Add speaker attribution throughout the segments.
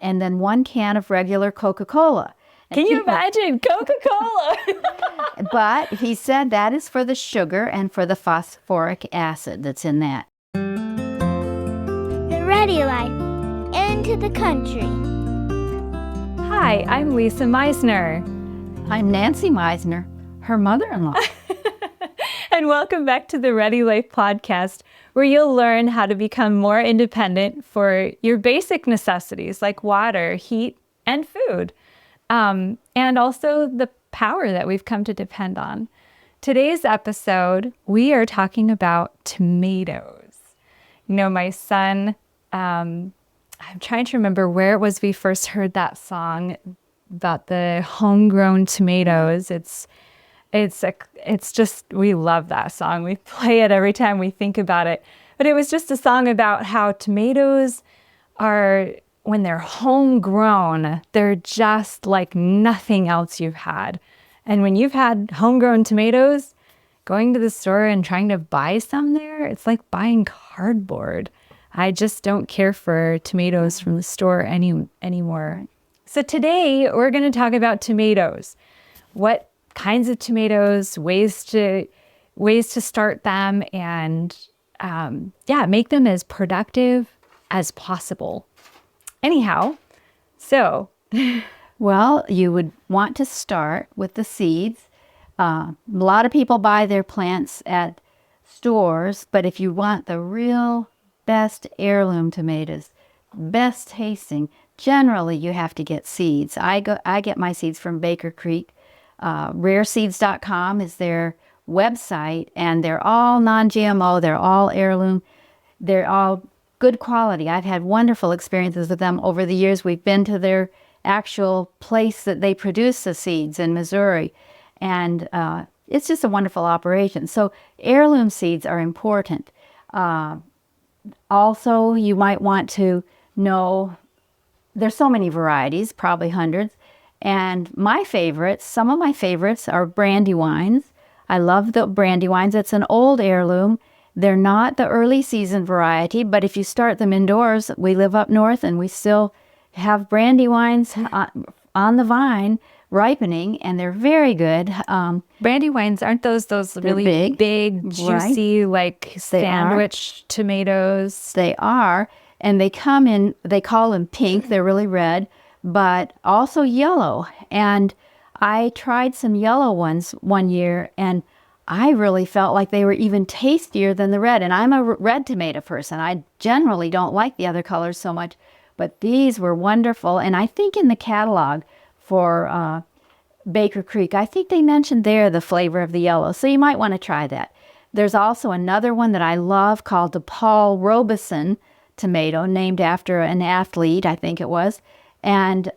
Speaker 1: and then 1 can of regular Coca Cola.
Speaker 2: Can you imagine Coca Cola?
Speaker 1: But he said that is for the sugar and for the phosphoric acid that's in that.
Speaker 3: The Ready Life. Into the country.
Speaker 2: Hi, I'm Lisa Meisner.
Speaker 1: I'm Nancy Meisner, her mother-in-law.
Speaker 2: And welcome back to the Ready Life podcast, where you'll learn how to become more independent for your basic necessities like water, heat, and food. And also the power that we've come to depend on. Today's episode, we are talking about tomatoes. You know, my son, I'm trying to remember where it was we first heard that song about the homegrown tomatoes. It's just, we love that song. We play it every time we think about it. But it was just a song about how tomatoes are, when they're homegrown, they're just like nothing else you've had. And when you've had homegrown tomatoes, going to the store and trying to buy some there, it's like buying cardboard. I just don't care for tomatoes from the store anymore. So today we're going to talk about tomatoes. What kinds of tomatoes, ways to start them, and make them as productive as possible. Anyhow, so
Speaker 1: Well, you would want to start with the seeds. A lot of people buy their plants at stores, but if you want the real best heirloom tomatoes, best tasting, generally you have to get seeds. I get my seeds from Baker Creek. Rareseeds.com is their website, and they're all non-GMO. They're all heirloom. They're all good quality. I've had wonderful experiences with them over the years. We've been to their actual place that they produce the seeds in Missouri, and it's just a wonderful operation. So heirloom seeds are important. Also, you might want to know there's so many varieties, probably hundreds. And some of my favorites are brandywines. I love the brandywines. It's an old heirloom. They're not the early season variety, but if you start them indoors, we live up north and we still have brandywines on the vine ripening, and they're very good.
Speaker 2: brandywines, aren't those really big, juicy,
Speaker 1: right?
Speaker 2: like sandwich tomatoes?
Speaker 1: They are, and they come in, they call them pink, they're really red, but also yellow. And I tried some yellow ones one year, and I really felt like they were even tastier than the red. And I'm a red tomato person. I generally don't like the other colors so much, but these were wonderful. And I think in the catalog for Baker Creek, I think they mentioned there the flavor of the yellow. So you might want to try that. There's also another one that I love called the Paul Robeson tomato, named after an athlete, I think it was. And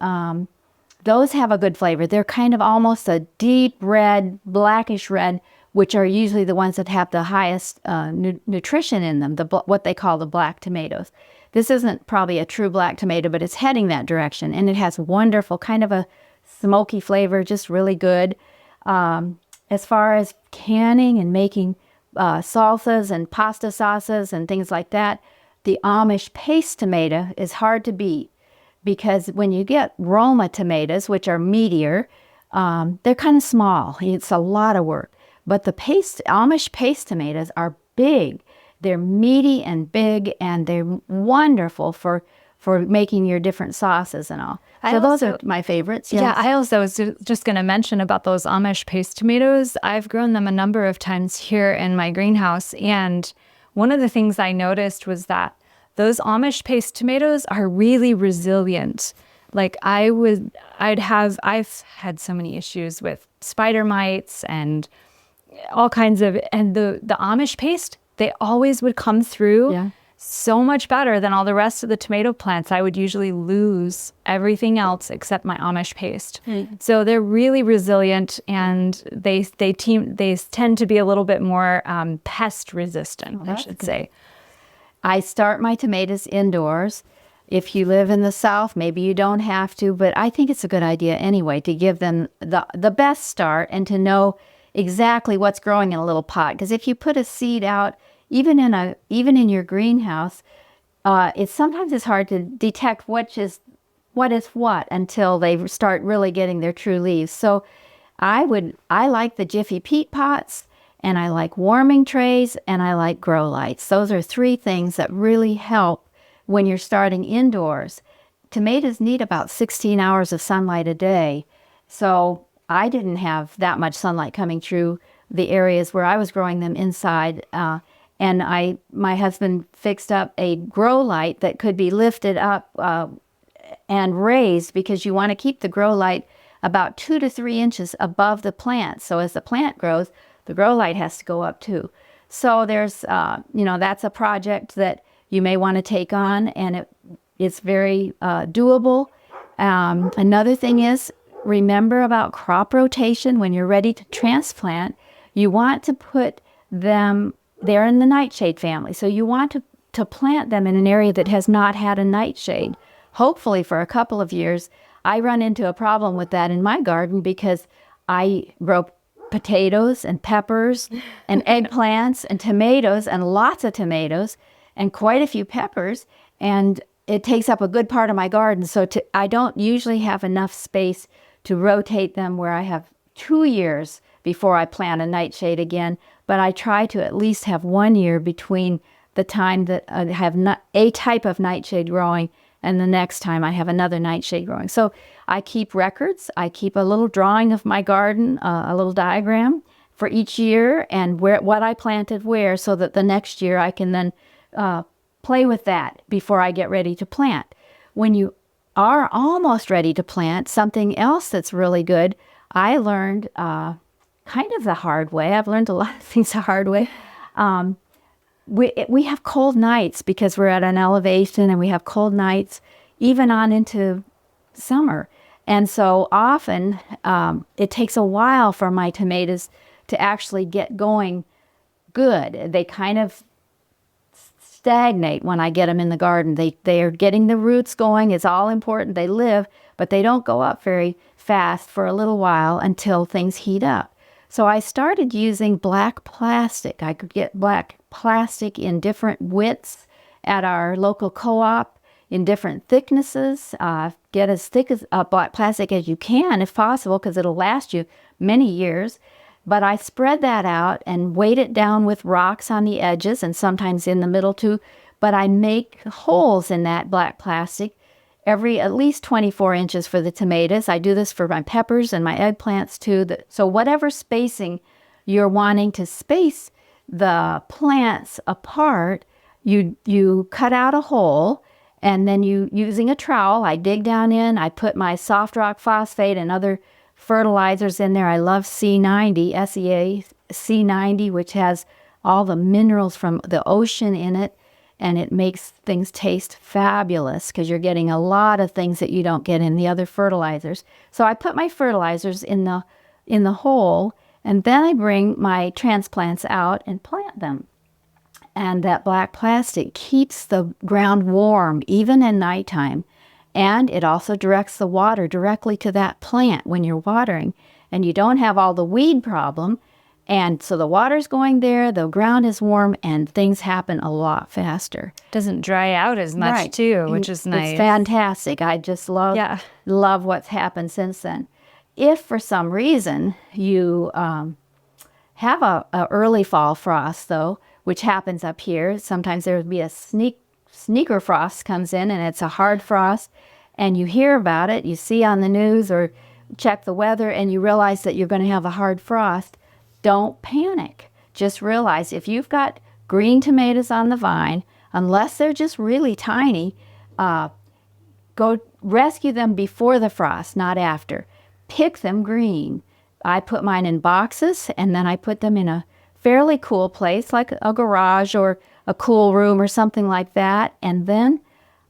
Speaker 1: those have a good flavor. They're kind of almost a deep red, blackish red, which are usually the ones that have the highest nutrition in them, what they call the black tomatoes. This isn't probably a true black tomato, but it's heading that direction. And it has wonderful, kind of a smoky flavor, just really good. As far as canning and making salsas and pasta sauces and things like that, the Amish paste tomato is hard to beat. Because when you get Roma tomatoes, which are meatier, they're kind of small. It's a lot of work. But the Amish paste tomatoes are big. They're meaty and big, and they're wonderful for making your different sauces and all. So those are my favorites. Yes.
Speaker 2: Yeah, I also was just going to mention about those Amish paste tomatoes. I've grown them a number of times here in my greenhouse, and one of the things I noticed was that those Amish paste tomatoes are really resilient. Like I've had so many issues with spider mites and all kinds of, and the Amish paste, they always would come through so much better than all the rest of the tomato plants. I would usually lose everything else except my Amish paste. So they're really resilient, and they tend to be a little bit more pest resistant, I should say.
Speaker 1: I start my tomatoes indoors. If you live in the South, maybe you don't have to, but I think it's a good idea anyway to give them the best start and to know exactly what's growing in a little pot. Because if you put a seed out, even in your greenhouse, sometimes it's hard to detect which is what is what until they start really getting their true leaves. So I like the Jiffy peat pots, and I like warming trays, and I like grow lights. Those are three things that really help when you're starting indoors. Tomatoes need about 16 hours of sunlight a day. So I didn't have that much sunlight coming through the areas where I was growing them inside. And my husband fixed up a grow light that could be lifted up and raised, because you want to keep the grow light about 2 to 3 inches above the plant. So as the plant grows, the grow light has to go up too. So there's, that's a project that you may want to take on, and it's very doable. Another thing is, remember about crop rotation. When you're ready to transplant, you want to put them, they're in the nightshade family, so you want to plant them in an area that has not had a nightshade, hopefully for a couple of years. I run into a problem with that in my garden because I grow potatoes and peppers and eggplants and tomatoes and lots of tomatoes and quite a few peppers, and it takes up a good part of my garden. So I don't usually have enough space to rotate them where I have 2 years before I plant a nightshade again, but I try to at least have 1 year between the time that I have a type of nightshade growing and the next time I have another nightshade growing. So I keep records. I keep a little drawing of my garden, a little diagram for each year and what I planted where, so that the next year I can then play with that before I get ready to plant. When you are almost ready to plant, something else that's really good, I learned kind of the hard way. I've learned a lot of things the hard way. We have cold nights because we're at an elevation, and we have cold nights even on into summer. And so often it takes a while for my tomatoes to actually get going good. They kind of stagnate when I get them in the garden. They are getting the roots going. It's all important. They live, but they don't go up very fast for a little while until things heat up. So I started using black plastic. I could get black plastic in different widths at our local co-op, in different thicknesses. Get as thick as black plastic as you can, if possible, because it'll last you many years. But I spread that out and weight it down with rocks on the edges and sometimes in the middle too. But I make holes in that black plastic every at least 24 inches for the tomatoes. I do this for my peppers and my eggplants too. So whatever spacing you're wanting to space the plants apart, you cut out a hole, and then using a trowel, I dig down in, I put my soft rock phosphate and other fertilizers in there. I love C90, SEA C90, which has all the minerals from the ocean in it, and it makes things taste fabulous because you're getting a lot of things that you don't get in the other fertilizers. So I put my fertilizers in the hole, and then I bring my transplants out and plant them. And that black plastic keeps the ground warm even in nighttime. And it also directs the water directly to that plant when you're watering. And you don't have all the weed problem. And so the water's going there, the ground is warm, and things happen a lot faster.
Speaker 2: Doesn't dry out as much
Speaker 1: Right.
Speaker 2: too, which is nice.
Speaker 1: It's fantastic. I just love what's happened since then. If for some reason you have a early fall frost, though, which happens up here, sometimes there would be a sneaker frost comes in, and it's a hard frost, and you hear about it, you see on the news or check the weather, and you realize that you're going to have a hard frost. Don't panic. Just realize if you've got green tomatoes on the vine, unless they're just really tiny, go rescue them before the frost, not after. Pick them green. I put mine in boxes, and then I put them in a fairly cool place like a garage or a cool room or something like that. And then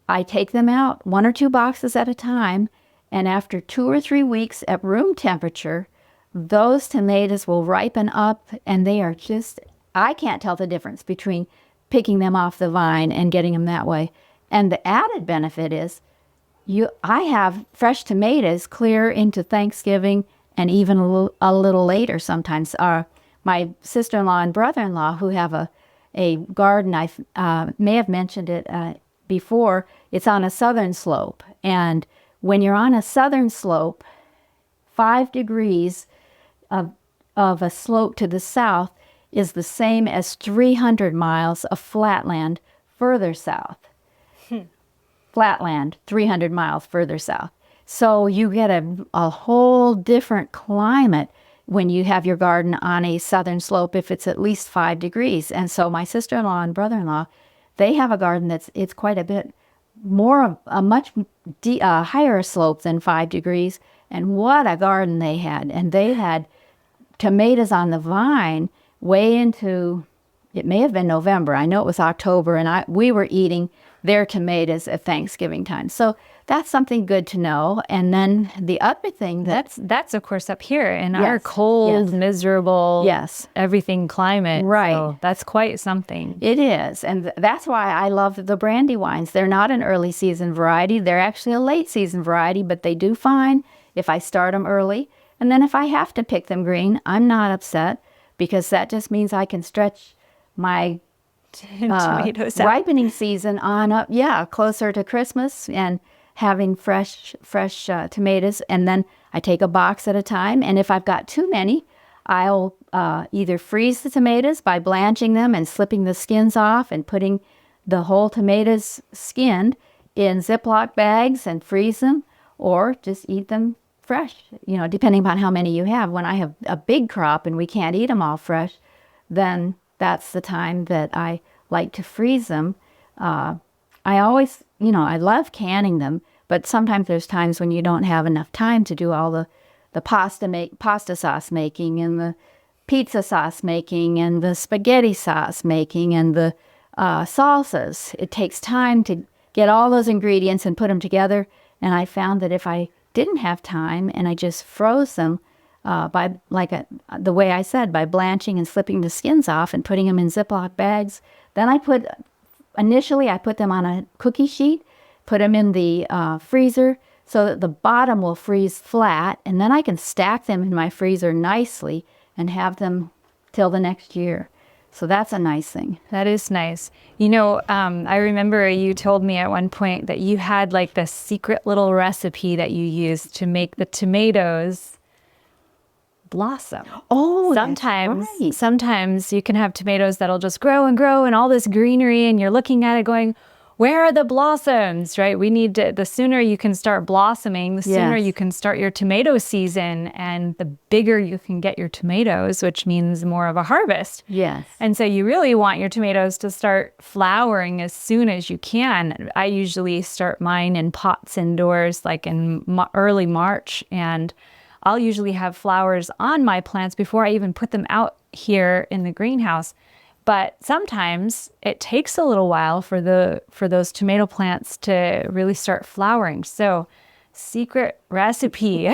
Speaker 1: I take them out 1 or 2 boxes at a time. And after 2 or 3 weeks at room temperature, those tomatoes will ripen up, and they are just, I can't tell the difference between picking them off the vine and getting them that way. And the added benefit is I have fresh tomatoes clear into Thanksgiving and even a little later sometimes. My sister-in-law and brother-in-law, who have a garden, I may have mentioned it before, it's on a southern slope. And when you're on a southern slope, 5 degrees of a slope to the south is the same as 300 miles of flatland further south. Flatland, 300 miles further south. So you get a whole different climate when you have your garden on a southern slope if it's at least 5 degrees. And so my sister-in-law and brother-in-law, they have a garden it's quite a bit more of a much higher slope than 5 degrees. And what a garden they had. And they had tomatoes on the vine way into, it may have been November. I know it was October, and we were eating their tomatoes at Thanksgiving time. So that's something good to know. And then the other thing
Speaker 2: that's of course up here in our
Speaker 1: Yes,
Speaker 2: cold,
Speaker 1: yes.
Speaker 2: miserable,
Speaker 1: Yes.
Speaker 2: everything climate.
Speaker 1: Right.
Speaker 2: So that's quite something.
Speaker 1: It is. And that's why I love the brandy wines. They're not an early season variety. They're actually a late season variety, but they do fine if I start them early. And then if I have to pick them green, I'm not upset because that just means I can stretch my
Speaker 2: Tomatoes out.
Speaker 1: ripening season on up, closer to Christmas and having fresh tomatoes. And then I take a box at a time. And if I've got too many, I'll either freeze the tomatoes by blanching them and slipping the skins off and putting the whole tomatoes skinned in Ziploc bags and freeze them, or just eat them fresh, depending upon how many you have. When I have a big crop and we can't eat them all fresh, then that's the time that I like to freeze them. I always, I love canning them, but sometimes there's times when you don't have enough time to do all the pasta sauce making and the pizza sauce making and the spaghetti sauce making and the salsas. It takes time to get all those ingredients and put them together. And I found that if I didn't have time and I just froze them the way I said, by blanching and slipping the skins off and putting them in Ziploc bags, then initially I put them on a cookie sheet, put them in the freezer so that the bottom will freeze flat, and then I can stack them in my freezer nicely and have them till the next year. So that's a nice thing.
Speaker 2: That is nice. I remember you told me at one point that you had like this secret little recipe that you used to make the tomatoes blossom.
Speaker 1: Oh,
Speaker 2: Sometimes you can have tomatoes that'll just grow and grow and all this greenery, and you're looking at it going, where are the blossoms, right? The sooner you can start blossoming, the sooner
Speaker 1: Yes.
Speaker 2: you can start your tomato season, and the bigger you can get your tomatoes, which means more of a harvest.
Speaker 1: Yes.
Speaker 2: And so you really want your tomatoes to start flowering as soon as you can. I usually start mine in pots indoors, like in early March, and I'll usually have flowers on my plants before I even put them out here in the greenhouse. But sometimes it takes a little while for those tomato plants to really start flowering. So, secret recipe.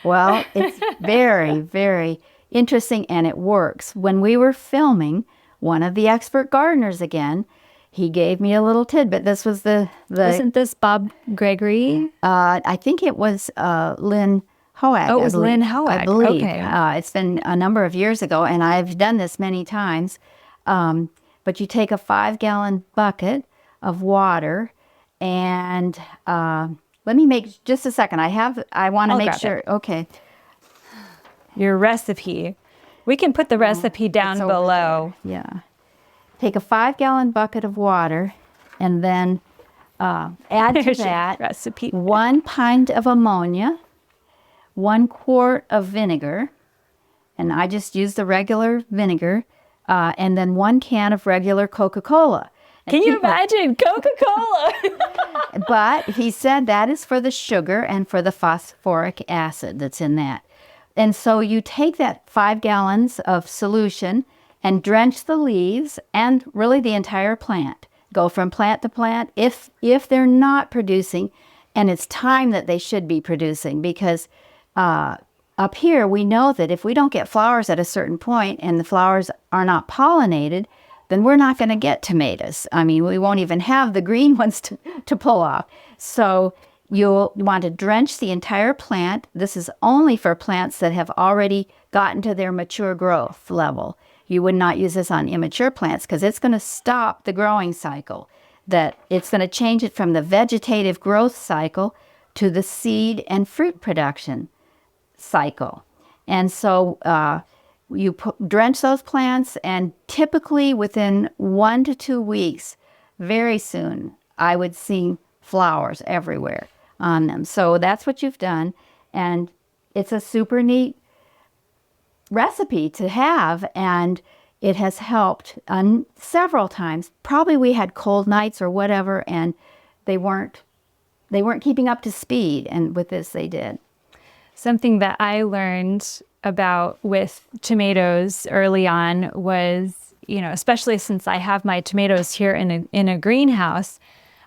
Speaker 1: Well, it's very, very interesting, and it works. When we were filming, one of the expert gardeners again, he gave me a little tidbit. This was
Speaker 2: Isn't this Bob Gregory?
Speaker 1: I think it was Lynn Hoag.
Speaker 2: Oh, it was
Speaker 1: I believe.
Speaker 2: Lynn Hoag.
Speaker 1: I believe.
Speaker 2: Okay.
Speaker 1: It's been a number of years ago, and I've done this many times. But you take a 5-gallon bucket of water, and let me make just a second. I want to
Speaker 2: I'll
Speaker 1: make
Speaker 2: grab
Speaker 1: sure.
Speaker 2: it.
Speaker 1: Okay.
Speaker 2: Your recipe. We can put the recipe down
Speaker 1: It's over
Speaker 2: below.
Speaker 1: there. Yeah. Take a 5-gallon bucket of water, and then add to
Speaker 2: Here's your
Speaker 1: that
Speaker 2: recipe.
Speaker 1: 1 pint of ammonia, 1 quart of vinegar, and I just use the regular vinegar, and then 1 can of regular Coca Cola.
Speaker 2: Can you imagine Coca Cola?
Speaker 1: But he said that is for the sugar and for the phosphoric acid that's in that. And so you take that 5 gallons of solution and drench the leaves and really the entire plant. Go from plant to plant if they're not producing, and it's time that they should be producing, because up here we know that if we don't get flowers at a certain point and the flowers are not pollinated, then we're not going to get tomatoes. I mean, we won't even have the green ones to pull off. So you'll want to drench the entire plant. This is only for plants that have already gotten to their mature growth level. You would not use this on immature plants because it's going to stop the growing cycle. That it's going to change it from the vegetative growth cycle to the seed and fruit production cycle. And so you drench those plants, and typically within 1 to 2 weeks, very soon, I would see flowers everywhere on them. So that's what you've done. And it's a super neat recipe to have, and it has helped several times. Probably we had cold nights or whatever, and they weren't keeping up to speed, and with this they did.
Speaker 2: Something that I learned about with tomatoes early on was, especially since I have my tomatoes here in a greenhouse,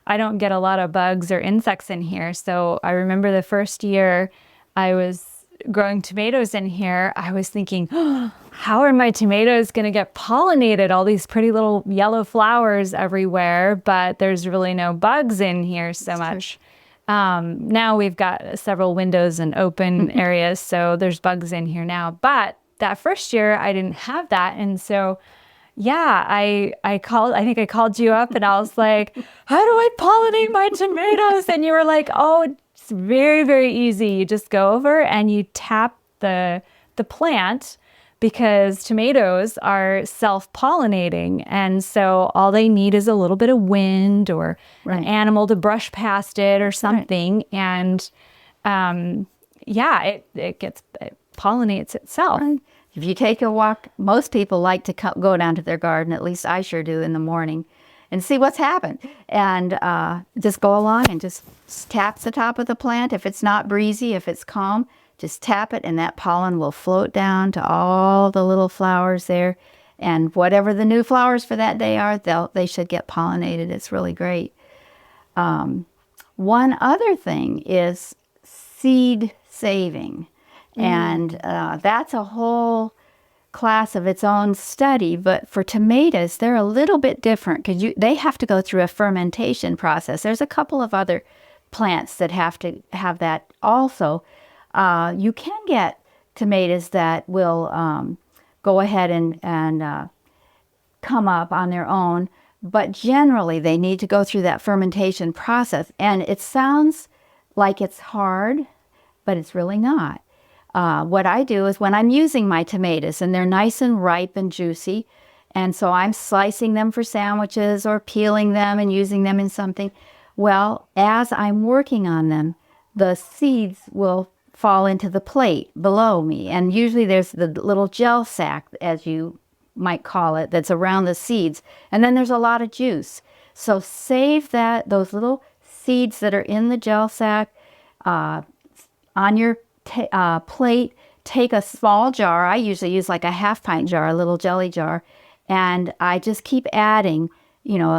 Speaker 2: I don't get a lot of bugs or insects in here. So I remember the first year I was growing tomatoes in here, I was thinking, oh, how are my tomatoes going to get pollinated? All these pretty little yellow flowers everywhere, but there's really no bugs in here so much. Now we've got several windows and open areas, so there's bugs in here now. But that first year, I didn't have that. And so, yeah, I think I called you up and I was like, how do I pollinate my tomatoes? And you were like, oh, it's very, very easy. You just go over and you tap the plant, because tomatoes are self-pollinating. And so all they need is a little bit of wind or an animal to brush past it or something. Right. And it pollinates itself.
Speaker 1: Right. If you take a walk, most people like to go down to their garden, at least I sure do, in the morning, and see what's happened. And just go along and just tap the top of the plant. If it's not breezy, if it's calm, just tap it, and that pollen will float down to all the little flowers there. And whatever the new flowers for that day are, they should get pollinated. It's really great. One other thing is seed saving. And that's a whole class of its own study. But for tomatoes, they're a little bit different because they have to go through a fermentation process. There's a couple of other plants that have to have that also. You can get tomatoes that will go ahead and come up on their own, but generally they need to go through that fermentation process. And it sounds like it's hard, but it's really not. What I do is when I'm using my tomatoes and they're nice and ripe and juicy, and so I'm slicing them for sandwiches or peeling them and using them in something, well, as I'm working on them, the seeds will fall into the plate below me. And usually there's the little gel sac, as you might call it, that's around the seeds. And then there's a lot of juice. So save those little seeds that are in the gel sac on your plate. Take a small jar. I usually use like a half-pint jar, a little jelly jar, and I just keep adding,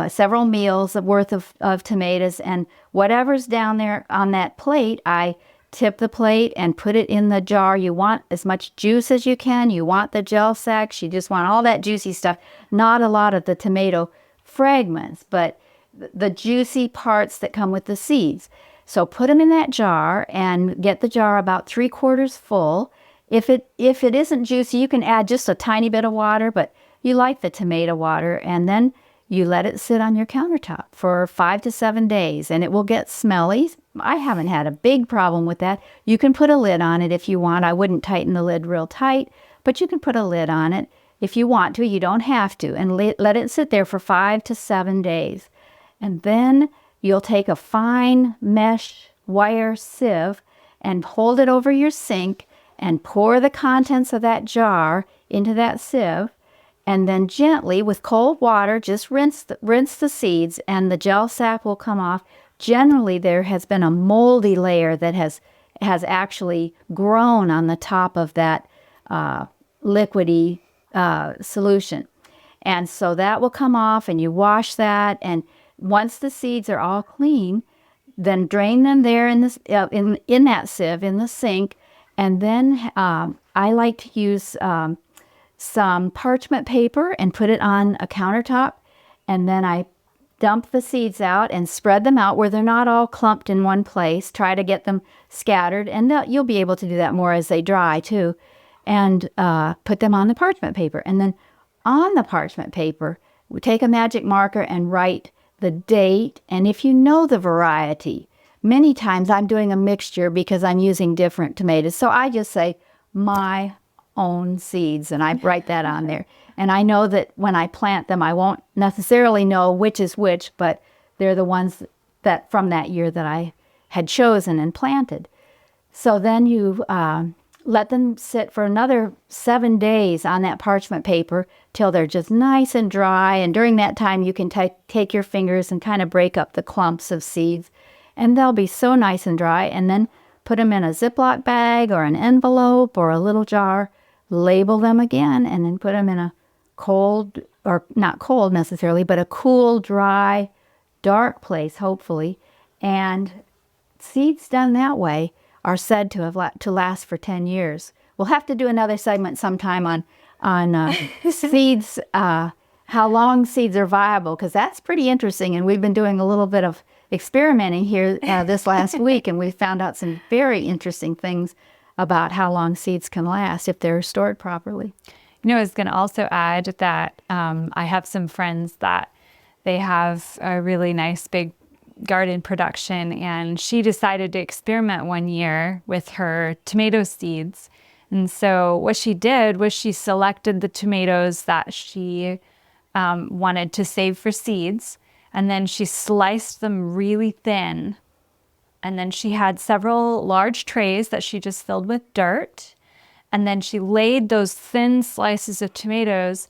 Speaker 1: several meals worth of tomatoes, and whatever's down there on that plate, I tip the plate and put it in the jar. You want as much juice as you can. You want the gel sacs. You just want all that juicy stuff. Not a lot of the tomato fragments, but the juicy parts that come with the seeds. So put them in that jar and get the jar about 3/4 full. If it isn't juicy, you can add just a tiny bit of water, but you like the tomato water, and then you let it sit on your countertop for 5 to 7 days, and it will get smelly. I haven't had a big problem with that. You can put a lid on it if you want. I wouldn't tighten the lid real tight, but you can put a lid on it if you want to. You don't have to, and let it sit there for 5 to 7 days. And then you'll take a fine mesh wire sieve and hold it over your sink and pour the contents of that jar into that sieve, and then gently with cold water just rinse the seeds, and the gel sac will come off. Generally there has been a moldy layer that has actually grown on the top of that liquidy solution, and so that will come off, and you wash that, and once the seeds are all clean, then drain them there in that sieve in the sink. And then I like to use some parchment paper and put it on a countertop, and then I dump the seeds out and spread them out where they're not all clumped in one place. Try to get them scattered, and you'll be able to do that more as they dry too. And put them on the parchment paper, and then on the parchment paper we take a magic marker and write the date, and if you know the variety, many times I'm doing a mixture because I'm using different tomatoes. So I just say my own seeds, and I write that on there. And I know that when I plant them, I won't necessarily know which is which, but they're the ones that from that year that I had chosen and planted. So then you let them sit for another 7 days on that parchment paper till they're just nice and dry. And during that time, you can take your fingers and kind of break up the clumps of seeds. And they'll be so nice and dry. And then put them in a Ziploc bag or an envelope or a little jar. Label them again and then put them in a cold, or not cold necessarily, but a cool, dry, dark place, hopefully. And seeds done that way are said to have to last for 10 years. We'll have to do another segment sometime on seeds, how long seeds are viable, because that's pretty interesting. And we've been doing a little bit of experimenting here this last week, and we found out some very interesting things about how long seeds can last if they're stored properly.
Speaker 2: I was going to also add that I have some friends that they have a really nice big garden production, and she decided to experiment one year with her tomato seeds. And so what she did was she selected the tomatoes that she wanted to save for seeds, and then she sliced them really thin. And then she had several large trays that she just filled with dirt. And then she laid those thin slices of tomatoes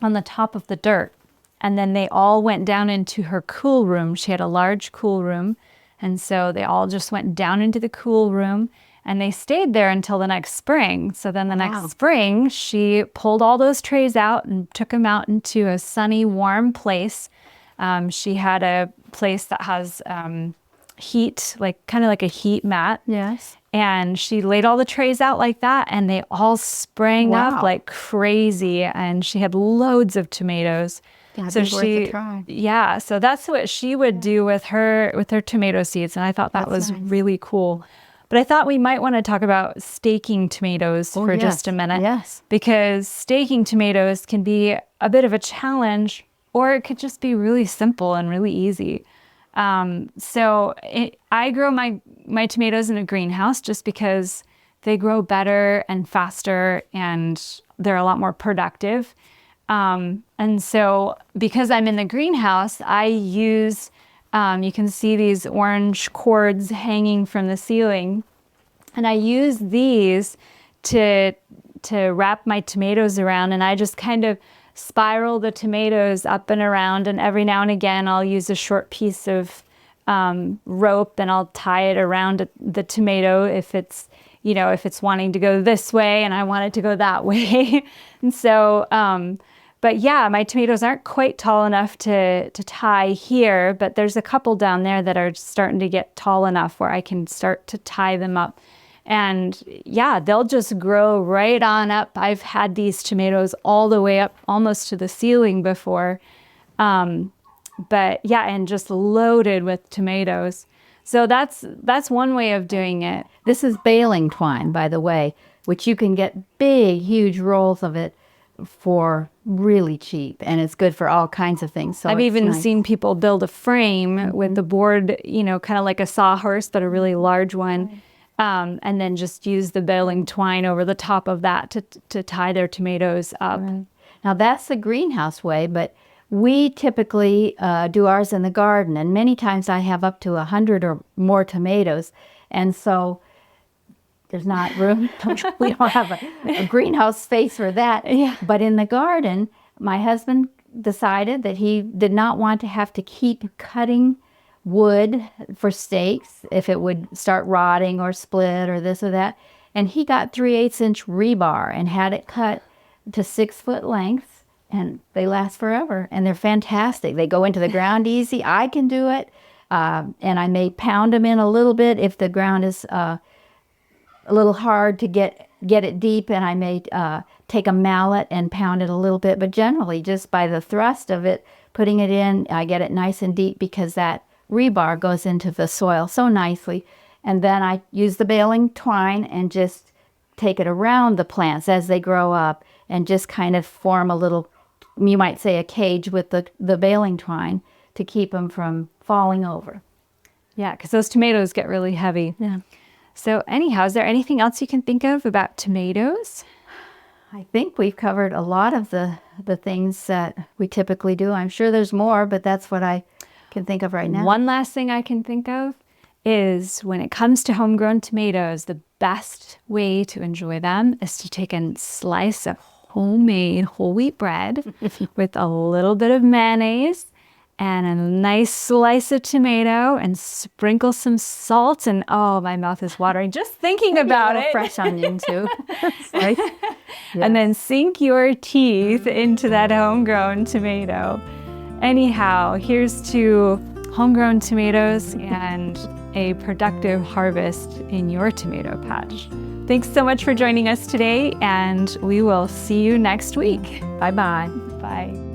Speaker 2: on the top of the dirt. And then they all went down into her cool room. She had a large cool room. And so they all just went down into the cool room, and they stayed there until the next spring. So then the next spring, she pulled all those trays out and took them out into a sunny, warm place. She had a place that has heat, kind of like a heat mat.
Speaker 1: Yes.
Speaker 2: And she laid all the trays out like that, and they all sprang up like crazy. And she had loads of tomatoes.
Speaker 1: So worth a try.
Speaker 2: Yeah, so that's what she would do with her tomato seeds, and I thought that was
Speaker 1: nice.
Speaker 2: really cool. But I thought we might want to talk about staking tomatoes for just a minute.
Speaker 1: Yes.
Speaker 2: Because staking tomatoes can be a bit of a challenge, or it could just be really simple and really easy. I grow my tomatoes in a greenhouse just because they grow better and faster, and they're a lot more productive. And so because I'm in the greenhouse, I use, you can see these orange cords hanging from the ceiling, and I use these to wrap my tomatoes around, and I just kind of spiral the tomatoes up and around, and every now and again I'll use a short piece of rope, and I'll tie it around the tomato if it's wanting to go this way and I want it to go that way. And so but yeah, my tomatoes aren't quite tall enough to tie here, but there's a couple down there that are starting to get tall enough where I can start to tie them up. And yeah, they'll just grow right on up. I've had these tomatoes all the way up almost to the ceiling before. But yeah, and just loaded with tomatoes. So that's one way of doing it.
Speaker 1: This is baling twine, by the way, which you can get big, huge rolls of it for really cheap, and it's good for all kinds of things. So
Speaker 2: I've even seen people build a frame with the board, kind of like a sawhorse, but a really large one, and then just use the baling twine over the top of that to tie their tomatoes up.
Speaker 1: Right. Now that's the greenhouse way, but we typically do ours in the garden, and many times I have up to 100 or more tomatoes, and so there's not room. We don't have a greenhouse space for that.
Speaker 2: Yeah.
Speaker 1: But in the garden, my husband decided that he did not want to have to keep cutting wood for stakes if it would start rotting or split or this or that. And he got 3/8-inch rebar and had it cut to 6-foot lengths, and they last forever. And they're fantastic. They go into the ground easy. I can do it. And I may pound them in a little bit if the ground is a little hard to get it deep, and I may take a mallet and pound it a little bit, but generally just by the thrust of it, putting it in, I get it nice and deep because that rebar goes into the soil so nicely. And then I use the baling twine and just take it around the plants as they grow up and just kind of form a little, you might say, a cage with the baling twine to keep them from falling over.
Speaker 2: Yeah, because those tomatoes get really heavy.
Speaker 1: Yeah.
Speaker 2: So anyhow, is there anything else you can think of about tomatoes?
Speaker 1: I think we've covered a lot of the things that we typically do. I'm sure there's more, but that's what I can think of right now.
Speaker 2: One last thing I can think of is when it comes to homegrown tomatoes, the best way to enjoy them is to take a slice of homemade whole wheat bread with a little bit of mayonnaise and a nice slice of tomato and sprinkle some salt. And oh, my mouth is watering just thinking about it.
Speaker 1: Fresh onion too. Right?
Speaker 2: And then sink your teeth into that homegrown tomato. Anyhow, here's to homegrown tomatoes and a productive harvest in your tomato patch. Thanks so much for joining us today, and we will see you next week.
Speaker 1: Bye-bye.
Speaker 2: Bye.